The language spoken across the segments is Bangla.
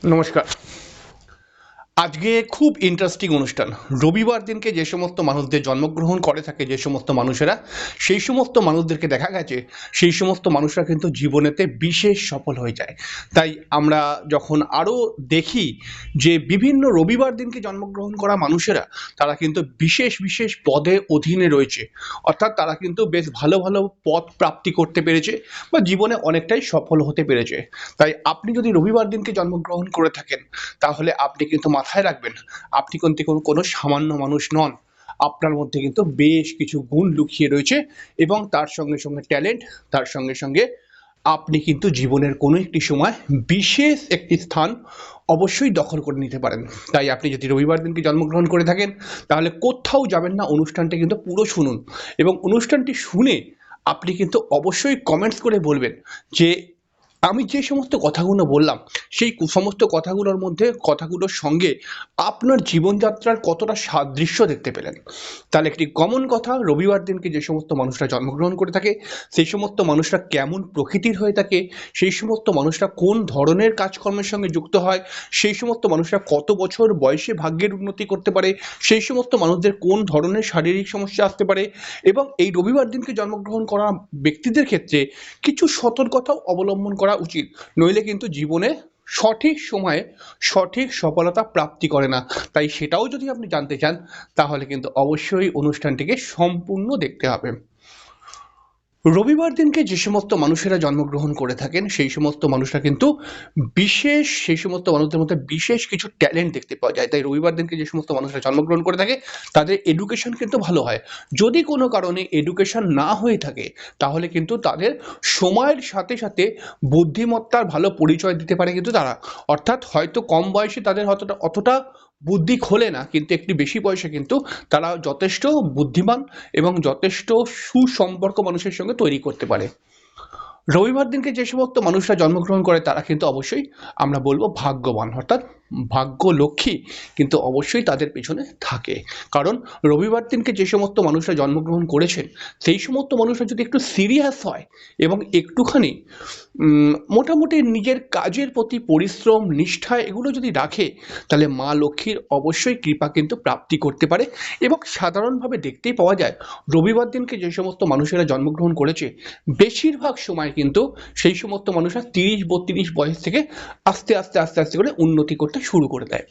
নমস্কার। আজকে খুব ইন্টারেস্টিং অনুষ্ঠান। রবিবার দিনকে যে সমস্ত মানুষদের জন্মগ্রহণ করে থাকে যে সমস্ত মানুষেরা, সেই সমস্ত মানুষদেরকে দেখা গেছে সেই সমস্ত মানুষরা কিন্তু জীবনেতে বিশেষ সফল হয়ে যায়। তাই আমরা যখন আরও দেখি যে বিভিন্ন রবিবার দিনকে জন্মগ্রহণ করা মানুষেরা তারা কিন্তু বিশেষ বিশেষ পদে অধীনে রয়েছে। অর্থাৎ তারা কিন্তু বেশ ভালো ভালো পদ প্রাপ্তি করতে পেরেছে বা জীবনে অনেকটাই সফল হতে পেরেছে। তাই আপনি যদি রবিবার দিনকে জন্মগ্রহণ করে থাকেন তাহলে আপনি কিন্তু মাথায় রাখবেন আপনি কিন্তু কোনো সামান্য মানুষ নন। আপনার মধ্যে কিন্তু বেশ কিছু গুণ লুকিয়ে রয়েছে এবং তার সঙ্গে সঙ্গে ট্যালেন্ট, তার সঙ্গে সঙ্গে আপনি কিন্তু জীবনের কোনো একটি সময় বিশেষ একটি স্থান অবশ্যই দখল করে নিতে পারেন। তাই আপনি যদি রবিবার দিনকে জন্মগ্রহণ করে থাকেন তাহলে কোথাও যাবেন না, অনুষ্ঠানটা কিন্তু পুরো শুনুন এবং অনুষ্ঠানটি শুনে আপনি কিন্তু অবশ্যই কমেন্টস করে বলবেন যে আমি যে সমস্ত কথাগুলো বললাম সেই সমস্ত কথাগুলোর সঙ্গে আপনার জীবনযাত্রার কতটা সাদৃশ্য দেখতে পেলেন। তাহলে একটি কমন কথা, রবিবার দিনকে যে সমস্ত মানুষরা জন্মগ্রহণ করে থাকে সেই সমস্ত মানুষরা কেমন প্রকৃতির হয়ে থাকে, সেই সমস্ত মানুষরা কোন ধরনের কাজকর্মের সঙ্গে যুক্ত হয়, সেই সমস্ত মানুষরা কত বছর বয়সে ভাগ্যের উন্নতি করতে পারে, সেই সমস্ত মানুষদের কোন ধরনের শারীরিক সমস্যা আসতে পারে এবং এই রবিবার দিনকে জন্মগ্রহণ করা ব্যক্তিদের ক্ষেত্রে কিছু সতর্কতাও অবলম্বন করা উচিত, নইলে কিন্তু জীবনে সঠিক সময়ে সঠিক সফলতা প্রাপ্তি করে না। তাই সেটাও যদি আপনি জানতে চান তাহলে কিন্তু অবশ্যই অনুষ্ঠানটিকে সম্পূর্ণ দেখতে হবে। রবিবার দিনকে যে সমস্ত মানুষেরা জন্মগ্রহণ করে থাকেন সেই সমস্ত মানুষরা কিন্তু সেই সমস্ত মানুষদের মধ্যে বিশেষ কিছু ট্যালেন্ট দেখতে পাওয়া যায়। তাই রবিবার দিনকে যে সমস্ত মানুষরা জন্মগ্রহণ করে থাকে তাদের এডুকেশন কিন্তু ভালো হয়। যদি কোনো কারণে এডুকেশন না হয়ে থাকে তাহলে কিন্তু তাদের সময়ের সাথে সাথে বুদ্ধিমত্তার ভালো পরিচয় দিতে পারে কিন্তু তারা। অর্থাৎ হয়তো কম বয়সে তাদের অতটা বুদ্ধি খোলে না, কিন্তু একটু বেশি বয়সে কিন্তু তারা যথেষ্ট বুদ্ধিমান এবং যথেষ্ট সুসম্পর্ক মানুষের সঙ্গে তৈরি করতে পারে। রবিবার দিনকে যে সমস্ত মানুষরা জন্মগ্রহণ করে তারা কিন্তু অবশ্যই আমরা বলবো ভাগ্যবান, অর্থাৎ ভাগ্য লক্ষ্মী কিন্তু অবশ্যই তাদের পেছনে থাকে। কারণ রবিবার দিনকে যে সমস্ত মানুষরা জন্মগ্রহণ করেছেন সেই সমস্ত মানুষরা যদি একটু সিরিয়াস হয় এবং একটুখানি মোটামুটি নিজের কাজের প্রতি পরিশ্রম নিষ্ঠা এগুলো যদি রাখে তাহলে মা লক্ষ্মীর অবশ্যই কৃপা কিন্তু প্রাপ্তি করতে পারে। এবং সাধারণভাবে দেখতেই পাওয়া যায় রবিবার দিনকে যে সমস্ত মানুষেরা জন্মগ্রহণ করেছে বেশিরভাগ সময় কিন্তু সেই সমস্ত মানুষরা 30-32 বয়স থেকে আস্তে আস্তে আস্তে আস্তে করে উন্নতি করতে শুরু করে দেয়।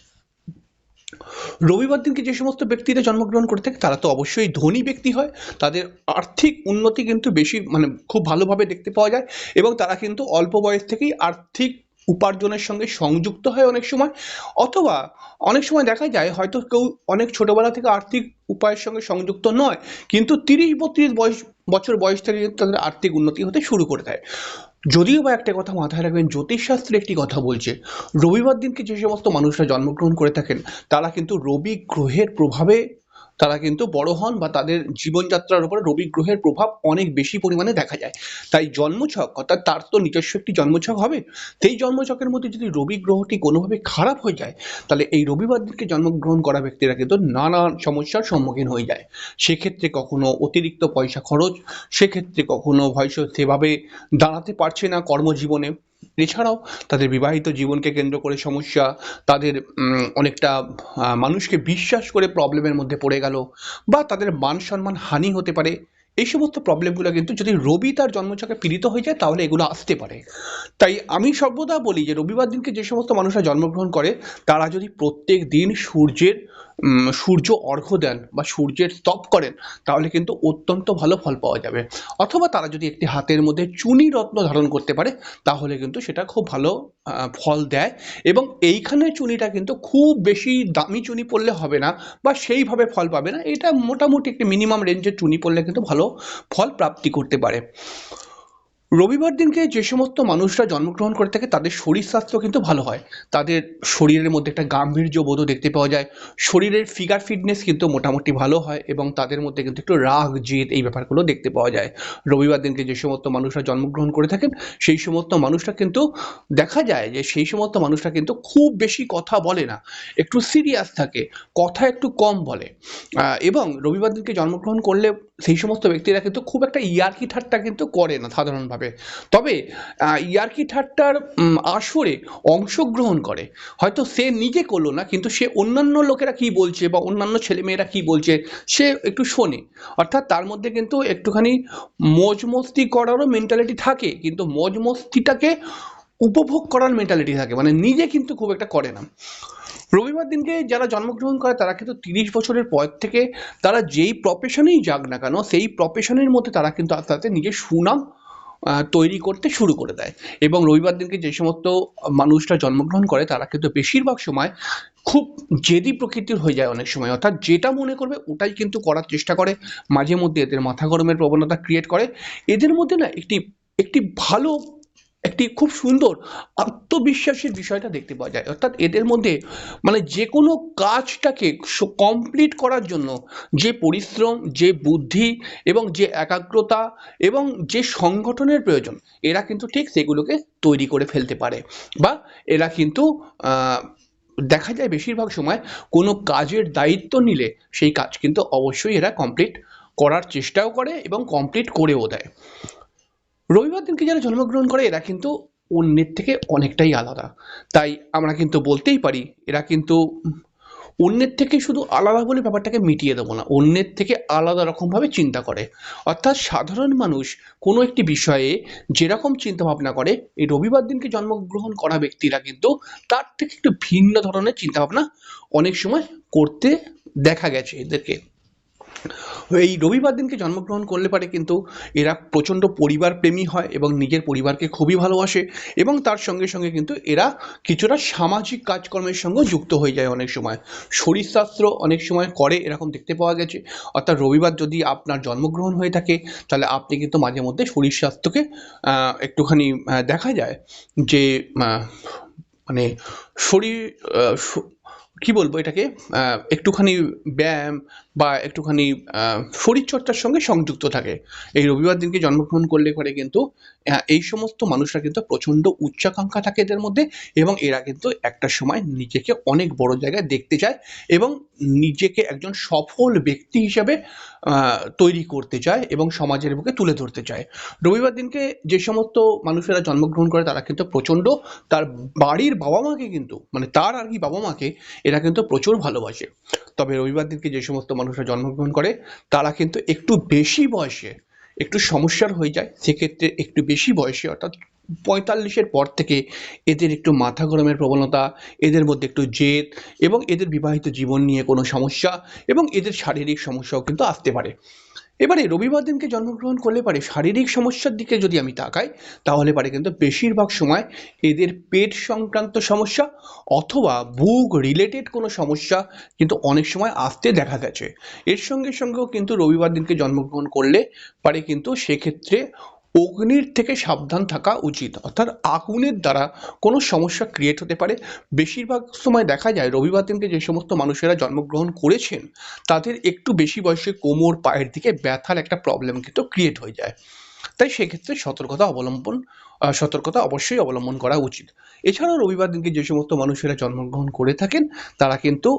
রবিবার দিনকে যে সমস্ত ব্যক্তিরা জন্মগ্রহণ করে থাকে তারা তো অবশ্যই ধনী ব্যক্তি হয়, তাদের আর্থিক উন্নতি কিন্তু বেশি খুব ভালোভাবে দেখতে পাওয়া যায় এবং তারা কিন্তু অল্প বয়স থেকেই আর্থিক উপার্জনের সঙ্গে সংযুক্ত হয় অনেক সময়। অথবা অনেক সময় দেখা যায় হয়তো কেউ অনেক ছোটবেলা থেকে আর্থিক উপায়ের সঙ্গে সংযুক্ত নয়, কিন্তু 30-32 বছর বয়স থেকে কিন্তু তাদের আর্থিক উন্নতি হতে শুরু করে দেয়। যদিও বা একটা কথা মাথায় রাখবেন, জ্যোতিষশাস্ত্রে একটি কথা বলছে রবিবার দিনকে যে সমস্ত মানুষরা জন্মগ্রহণ করে থাকেন তারা কিন্তু রবি গ্রহের প্রভাবে তারা কিন্তু বড় হন বা তাদের জীবনযাত্রার উপরে রবি গ্রহের প্রভাব অনেক বেশি পরিমাণে দেখা যায়। তাই জন্মছক, অর্থাৎ তার তো নিজস্ব একটি জন্মছক হবে, সেই জন্মছকের মধ্যে যদি রবি গ্রহটি কোনোভাবে খারাপ হয়ে যায় তাহলে এই রবিবার দিনকে জন্মগ্রহণ করা ব্যক্তিরা কিন্তু নানান সমস্যার সম্মুখীন হয়ে যায়। সেক্ষেত্রে কখনো অতিরিক্ত পয়সা খরচ, সেক্ষেত্রে কখনো হয়তো সেভাবে দাঁড়াতে পারছে না কর্মজীবনে, এছাড়াও তাদের বিবাহিত জীবনকে কেন্দ্র করে সমস্যা, তাদের অনেকটা মানুষকে বিশ্বাস করে প্রবলেমের মধ্যে পড়ে গেল বা তাদের মান সম্মান হানি হতে পারে। এই সমস্ত প্রবলেমগুলো কিন্তু যদি রবি তার জন্মছকে পীড়িত হয়ে যায় তাহলে এগুলো আসতে পারে। তাই আমি সর্বদা বলি যে রবিবার দিনকে যে সমস্ত মানুষরা জন্মগ্রহণ করে তারা যদি প্রত্যেক দিন সূর্য অর্ঘ্য দেন বা সূর্যের স্তব করেন তাহলে কিন্তু অত্যন্ত ভালো ফল পাওয়া যাবে। অথবা তারা যদি একটি হাতের মধ্যে চুনি রত্ন ধারণ করতে পারে তাহলে কিন্তু সেটা খুব ভালো ফল দেয়। এবং এইখানে চুনিটা কিন্তু খুব বেশি দামি চুনি পড়লে হবে না বা সেইভাবে ফল পাবে না, এটা মোটামুটি একটি মিনিমাম রেঞ্জের চুনি পড়লে কিন্তু ভালো ফল প্রাপ্তি করতে পারে। রবিবার দিনকে যে সমস্ত মানুষরা জন্মগ্রহণ করে থাকে তাদের শরীর স্বাস্থ্য কিন্তু ভালো হয়, তাদের শরীরের মধ্যে একটা গাম্ভীর্য বোধও দেখতে পাওয়া যায়, শরীরের ফিগার ফিটনেস কিন্তু মোটামুটি ভালো হয় এবং তাদের মধ্যে কিন্তু একটু রাগ জেদ এই ব্যাপারগুলো দেখতে পাওয়া যায়। রবিবার দিনকে যে সমস্ত মানুষরা জন্মগ্রহণ করে থাকেন সেই সমস্ত মানুষরা কিন্তু দেখা যায় যে সেই সমস্ত মানুষরা কিন্তু খুব বেশি কথা বলে না, একটু সিরিয়াস থাকে, কথা একটু কম বলে। এবং রবিবার দিনকে জন্মগ্রহণ করলে সেই সমস্ত ব্যক্তিরা কিন্তু খুব একটা ইয়ার্কি ঠাট্টা কিন্তু করে না সাধারণভাবে। ভাবে। তবে ইয়ার্কি ঠাট্টার আসরে অংশগ্রহণ করে, হয়তো সে নিজে করলো না, কিন্তু সে অন্যান্য লোকেরা কি বলছে বা অন্যান্য ছেলেমেয়েরা কি বলছে সে একটু শোনে। অর্থাৎ তার মধ্যে কিন্তু একটুখানি মজ মস্তি করারও মেন্টালিটি থাকে, কিন্তু মজ মস্তিটাকে উপভোগ করার মেন্টালিটি থাকে, মানে নিজে কিন্তু খুব একটা করে না। রবিবার দিনকে যারা জন্মগ্রহণ করে তারা কিন্তু 30 বছরের পর থেকে তারা যেই প্রফেশনেই যাক না কেন সেই প্রফেশনের মধ্যে তারা কিন্তু আস্তে আস্তে নিজের সুনাম তৈরি করতে শুরু করে দেয়। এবং রবিবার দিনকে যে সমস্ত মানুষরা জন্মগ্রহণ করে তারা কিন্তু বেশিরভাগ সময় খুব জেদি প্রকৃতির হয়ে যায় অনেক সময়, অর্থাৎ যেটা মনে করবে ওটাই কিন্তু করার চেষ্টা করে। মাঝে মধ্যে এদের মাথা গরমের প্রবণতা ক্রিয়েট করে। এদের মধ্যে না একটি একটি ভালো একটি খুব সুন্দর আত্মবিশ্বাসের বিষয়টা দেখতে পাওয়া যায়। অর্থাৎ এদের মধ্যে মানে যে কোনো কাজটাকে কমপ্লিট করার জন্য যে পরিশ্রম, যে বুদ্ধি এবং যে একাগ্রতা এবং যে সংগঠনের প্রয়োজন, এরা কিন্তু ঠিক সেগুলোকে তৈরি করে ফেলতে পারে। বা এরা কিন্তু দেখা যায় বেশিরভাগ সময় কোনো কাজের দায়িত্ব নিলে সেই কাজ কিন্তু অবশ্যই এরা কমপ্লিট করার চেষ্টাও করে এবং কমপ্লিট করেও দেয়। রবিবার দিনকে যারা জন্মগ্রহণ করে এরা কিন্তু অন্যের থেকে অনেকটাই আলাদা। তাই আমরা কিন্তু বলতেই পারি এরা কিন্তু অন্যের থেকে শুধু আলাদা বলে ব্যাপারটাকে মিটিয়ে দেবো না, অন্যের থেকে আলাদা রকমভাবে চিন্তা করে। অর্থাৎ সাধারণ মানুষ কোনো একটি বিষয়ে যেরকম চিন্তা ভাবনা করে, এই রবিবার দিনকে জন্মগ্রহণ করা ব্যক্তিরা কিন্তু তার থেকে একটু ভিন্ন ধরনের চিন্তা ভাবনা অনেক সময় করতে দেখা গেছে এদেরকে। এই রবিবার দিনকে জন্মগ্রহণ করলে পারে কিন্তু এরা প্রচণ্ড পরিবার প্রেমী হয় এবং নিজের পরিবারকে খুবই ভালোবাসে, এবং তার সঙ্গে সঙ্গে কিন্তু এরা কিছুটা সামাজিক কাজকর্মের সঙ্গেও যুক্ত হয়ে যায় অনেক সময়। শরীরশাস্ত্র অনেক সময় করে এরকম দেখতে পাওয়া গেছে। অর্থাৎ রবিবার যদি আপনার জন্মগ্রহণ হয়ে থাকে তাহলে আপনি কিন্তু মাঝে মধ্যে শরীর স্বাস্থ্যকে একটুখানি দেখা যায় যে মানে শরীর কি বলবো এটাকে একটুখানি ব্যায়াম বা একটুখানি শরীরচর্চার সঙ্গে সংযুক্ত থাকে। এই রবিবার দিনকে জন্মগ্রহণ করলে পরে কিন্তু এই সমস্ত মানুষরা কিন্তু প্রচণ্ড উচ্চাকাঙ্ক্ষা থাকে এদের মধ্যে, এবং এরা কিন্তু একটা সময় নিজেকে অনেক বড় জায়গায় দেখতে চায় এবং নিজেকে একজন সফল ব্যক্তি হিসাবে তৈরি করতে চায় এবং সমাজের বুকে তুলে ধরতে চায়। রবিবার দিনকে যে সমস্ত মানুষেরা জন্মগ্রহণ করে তারা কিন্তু প্রচণ্ড তার বাড়ির বাবা মাকে কিন্তু মানে তার আর কি বাবা মাকে এরা কিন্তু প্রচুর ভালোবাসে। তবে রবিবার দিনকে যে সমস্ত মানুষরা জন্মগ্রহণ করে তারা কিন্তু একটু বেশি বয়সে একটু সমস্যার হয়ে যায়। সেক্ষেত্রে একটু বেশি বয়সে অর্থাৎ 45-এর পর থেকে এদের একটু মাথা গরমের প্রবণতা, এদের মধ্যে একটু জেদ এবং এদের বিবাহিত জীবন নিয়ে কোনো সমস্যা এবং এদের শারীরিক সমস্যাও কিন্তু আসতে পারে। এবারে রবিবার দিনকে জন্মগ্রহণ করলে পারে শারীরিক সমস্যার দিকে যদি আমি তাকাই তাহলে পারে কিন্তু বেশিরভাগ সময় এদের পেট সংক্রান্ত সমস্যা অথবা বুক রিলেটেড কোনো সমস্যা কিন্তু অনেক সময় আসতে দেখা গেছে। এর সঙ্গে সঙ্গেও কিন্তু রবিবার দিনকে জন্মগ্রহণ করলে পারে কিন্তু সেক্ষেত্রে অগ্নির থেকে সাবধান থাকা উচিত, অর্থাৎ আগুনের দ্বারা কোনো সমস্যা ক্রিয়েট হতে পারে। বেশিরভাগ সময় দেখা যায় রবিবার দিনকে যে সমস্ত মানুষেরা জন্মগ্রহণ করেছেন তাদের একটু বেশি বয়সে কোমর পায়ের দিকে ব্যথার একটা প্রবলেম কিন্তু ক্রিয়েট হয়ে যায়। তাই সেক্ষেত্রে সতর্কতা অবশ্যই অবলম্বন করা উচিত। এছাড়াও রবিবার দিনকে যে সমস্ত মানুষেরা জন্মগ্রহণ করে থাকেন তারা কিন্তু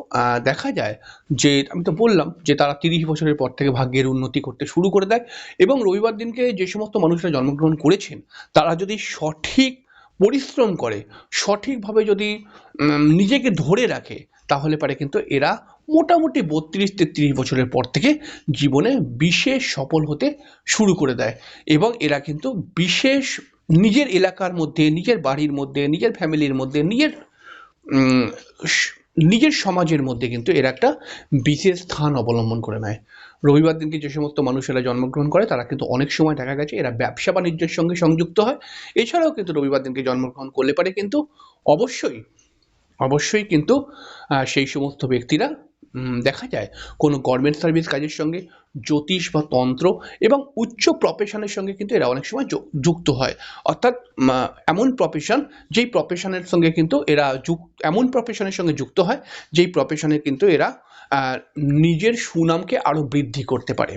দেখা যায় যে আমি তো বললাম যে তারা 30 বছরের পর থেকে ভাগ্যের উন্নতি করতে শুরু করে দেয়। এবং রবিবার দিনকে যে সমস্ত মানুষরা জন্মগ্রহণ করেছেন তারা যদি সঠিক পরিশ্রম করে, সঠিকভাবে যদি নিজেকে ধরে রাখে তাহলে পারে কিন্তু এরা মোটামুটি 32-33 বছরের পর থেকে জীবনে বিশেষ সফল হতে শুরু করে দেয়। এবং এরা কিন্তু বিশেষ নিজের এলাকার মধ্যে, নিজের বাড়ির মধ্যে, নিজের ফ্যামিলির মধ্যে, উম, নিজের সমাজের মধ্যে কিন্তু এরা একটা বিশেষ স্থান অবলম্বন করে নেয়। রবিবার দিনকে যে সমস্ত মানুষেরা জন্মগ্রহণ করে তারা কিন্তু অনেক সময় দেখা গেছে এরা ব্যবসা বাণিজ্যের সঙ্গে সংযুক্ত হয়। এছাড়াও কিন্তু রবিবার দিনকে জন্মগ্রহণ করলে পারে কিন্তু অবশ্যই অবশ্যই কিন্তু সেই সমস্ত ব্যক্তিরা দেখা যায় কোনো গভর্নমেন্ট সার্ভিস কাজের সঙ্গে, জ্যোতিষ বা তন্ত্র এবং উচ্চ প্রফেশনের সঙ্গে কিন্তু এরা অনেক সময় যুক্ত হয়। অর্থাৎ এমন প্রফেশন যেই প্রফেশনের সঙ্গে কিন্তু এরা এমন প্রফেশনের সঙ্গে যুক্ত হয় যেই প্রফেশনে কিন্তু এরা নিজের সুনামকে আরও বৃদ্ধি করতে পারে।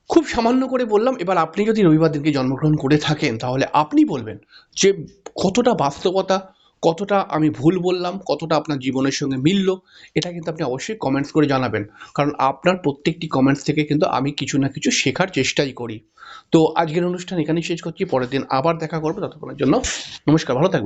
খুব সামান্য করে বললাম, এবার আপনি যদি রবিবার দিনকে জন্মগ্রহণ করে থাকেন তাহলে আপনি বলবেন যে কতটা বাস্তবতা, কতটা আমি ভুল বললাম, কতটা আপনার জীবনের সঙ্গে মিলল, এটা কিন্তু আপনি অবশ্যই কমেন্টস করে জানাবেন। কারণ আপনার প্রত্যেকটি কমেন্টস থেকে কিন্তু আমি কিছু না কিছু শেখার চেষ্টাই করি। তো আজকের অনুষ্ঠান এখানেই শেষ করছি। পরের দিন আবার দেখা করব। ততক্ষণের জন্য নমস্কার, ভালো থাকবেন।